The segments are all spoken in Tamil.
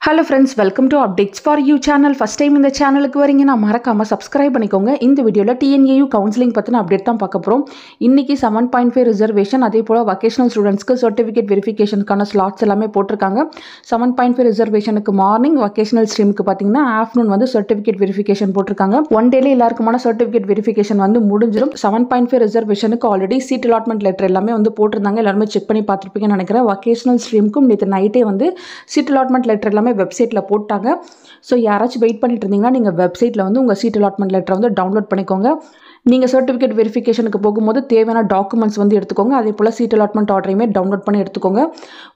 Hello friends, welcome to Updates for You channel. First time in the channel க்கு வரீங்கன்னா மறக்காம subscribe பண்ணிக்கோங்க. இந்த வீடியோல TNAU counseling பத்தின அப்டேட் தான் பார்க்க போறோம். இன்னைக்கு 7.5 ரிசர்வேஷன் அதே போல vocational studentsக்கு certificate verificationக்கான slots எல்லாமே போட்டுருக்காங்க. 7.5 ரிசர்வேஷனுக்கு மார்னிங் vocational streamக்கு பாத்தீங்கன்னா ஆஃப்டர்நூன் வந்து certificate verification போட்டுருக்காங்க. ஒன் டேல எல்லாருக்குமான certificate verification வந்து முடிஞ்சிரும். 7.5 ரிசர்வேஷனுக்கு ஆல்ரெடி சீட் அலாட்மெண்ட் லெட்டர் எல்லாமே வந்து போட்டுருந்தாங்க. எல்லாரும் செக் பண்ணி பார்த்திருப்பீங்கன்னு நினைக்கிறேன். vocational streamக்கும் நேத்து நைட்டே வந்து சீட் அலாட்மெண்ட் லெட்டர் எல்லாமே வெப்சைட்ல போட்டாங்க. ஸோ யாராச்சும் வெயிட் பண்ணிட்டு இருந்தீங்கன்னா நீங்கள் வெப்சைட்டில் வந்து உங்கள் சீட் அலாட்மெண்ட் லெட்டரை வந்து டவுன்லோட் பண்ணிக்கோங்க. நீங்கள் சர்டிஃபிகேட் வெரிஃபிகேஷனுக்கு போகும்போது தேவையான டாக்குமெண்ட்ஸ் வந்து எடுத்துக்கோங்க. அதே போல் சீட் அலாட்மெண்ட் ஆர்டரையுமே டவுன்லோட் பண்ணி எடுத்துக்கோங்க.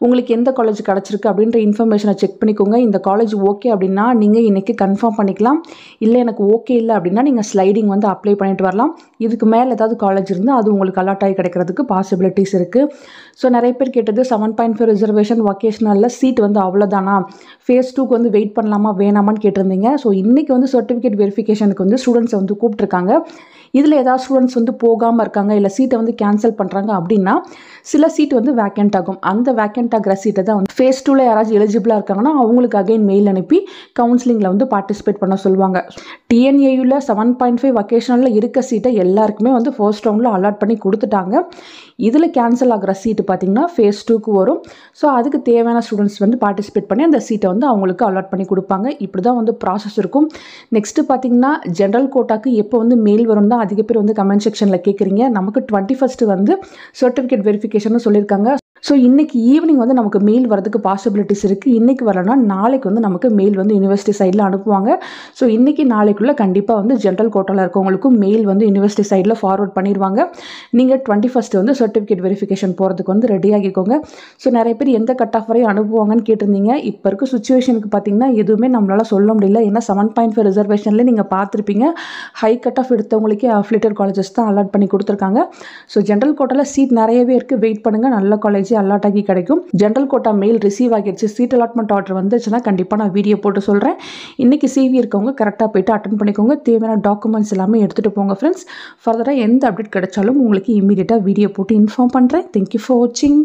உங்களுக்கு எந்த காலேஜ் கிடச்சிருக்கு அப்படின்ற இன்ஃபர்மேஷனை செக் பண்ணிக்கோங்க. இந்த காலேஜ் ஓகே அப்படின்னா நீங்கள் இன்றைக்கி கன்ஃபார்ம் பண்ணிக்கலாம். இல்லை எனக்கு ஓகே இல்லை அப்படின்னா நீங்கள் ஸ்லைடிங் வந்து அப்ளை பண்ணிட்டு வரலாம். இதுக்கு மேலே ஏதாவது காலேஜ் இருந்தால் அது உங்களுக்கு அலாட் ஆகி கிடைக்கிறதுக்கு பாசிபிலிட்டிஸ் இருக்குது. ஸோ நிறைய பேர் கேட்டது 7.5 ரிசர்வேஷன் வொகேஷனலில் சீட் வந்து அவ்வளோதானா, ஃபேஸ் 2க்கு வந்து வெயிட் பண்ணலாமா வேணாமான்னு கேட்டிருந்தீங்க. ஸோ இன்றைக்கி வந்து சர்டிஃபிகேட் வெரிஃபிகேஷனுக்கு வந்து ஸ்டூடெண்ட்ஸை வந்து கூப்பிட்ருக்காங்க. இதில் ஏதாவது ஸ்டூடெண்ட்ஸ் வந்து போகாமல் இருக்காங்க, இல்லை சீட்டை வந்து கேன்சல் பண்ணுறாங்க அப்படின்னா சில சீட் வந்து வேக்கண்ட் ஆகும். அந்த வேக்கண்ட் ஆகிற சீட்டை தான் வந்து ஃபேஸ் 2ல் யாராச்சும் எலிஜிபிளாக இருக்காங்கன்னா அவங்களுக்கு அகைன் மெயில் அனுப்பி கவுன்சிலிங்கில் வந்து பார்ட்டிசிபேட் பண்ண சொல்லுவாங்க. டிஎன்ஏயூவில் 7.5 வொகேஷனலில் இருக்க சீட்டை எல்லாருக்குமே வந்து ஃபர்ஸ்ட் ரவுண்டில் அலாட் பண்ணி கொடுத்துட்டாங்க. இதில் கேன்சல் ஆகிற சீட்டு பார்த்திங்கன்னா ஃபேஸ் 2க்கு வரும். ஸோ அதுக்கு தேவையான ஸ்டூடெண்ட்ஸ் வந்து பார்ட்டிசிபேட் பண்ணி அந்த சீட்டை வந்து அவங்களுக்கு அலாட் பண்ணி கொடுப்பாங்க. இப்படி தான் வந்து ப்ராசஸ் இருக்கும். நெக்ஸ்ட்டு பார்த்திங்கன்னா ஜென்ரல் கோட்டாக்கு எப்போ வந்து மெயில் வரும் தான் அதிக பேர் வந்து கமெண்ட் செக்ஷனில் கேட்குறீங்க. நமக்கு 21st வந்து சர்டிஃபிகேட் வெரிஃபிகேஷன் சொல்லியிருக்காங்க. ஸோ இன்றைக்கி ஈவினிங் வந்து நமக்கு மெயில் வரதுக்கு பாசிபிலிட்டிஸ் இருக்குது. இன்றைக்கி வரலன்னா நாளைக்கு வந்து நமக்கு மெயில் வந்து யூனிவர்சிட்டி சைடில் அனுப்புவாங்க. ஸோ இன்றைக்கி நாளைக்குள்ளே கண்டிப்பாக வந்து ஜென்ரல் கோட்டாவில் இருக்கவங்களுக்கும் மெயில் வந்து யூனிவர்சிட்டி சைடில் ஃபார்வர்ட் பண்ணிடுவாங்க. நீங்கள் 21st வந்து சர்டிஃபிகேட் வெரிஃபிகேஷன் போகிறதுக்கு வந்து ரெடி ஆகிக்கோங்க. ஸோ நிறைய பேர் எந்த கட் ஆஃப் வரையும் அனுப்புவாங்கன்னு கேட்டிருந்தீங்க. இப்போ இருக்க சுச்சுவேஷனுக்கு பார்த்திங்கன்னா எதுவுமே நம்மளால் சொல்ல முடியல. ஏன்னா 7.5 ரிசர்வேஷன்லேயே நீங்கள் பார்த்துருப்பீங்க ஹை கட் ஆஃப் எடுத்தவங்களுக்கே அஃபிலியேட்டட் காலேஜஸ் தான் அலாட் பண்ணி கொடுத்துருக்காங்க. ஸோ ஜென்ரல் கோட்டாவில் சீட் நிறையவே இருக்குது. வெயிட் பண்ணுங்கள், நல்ல காலேஜ் அலாட் ஆகி கிடைக்கும். ஜென்ரல் கோட்டா மெயில் ரிசீவ் ஆகிடுச்சு, சீட் அலாட்மெண்ட் ஆர்டர் வந்துச்சுன்னா கண்டிப்பாக நான் வீடியோ போட்டு சொல்கிறேன். இன்றைக்கி சிவி இருக்கவங்க கரெக்டாக போய்ட்டு அட்டன் பண்ணிக்கோங்க. தேவையான டாக்குமெண்ட்ஸ் எல்லாமே எடுத்துகிட்டு போங்க ஃப்ரெண்ட்ஸ். ஃபர்தராக எந்த அப்டேட் கிடைச்சாலும் உங்களுக்கு இமீடியட்டாக வீடியோ போட்டு இன்ஃபார்ம் பண்ணுறேன். தேங்க்யூ ஃபார் வாட்சிங்.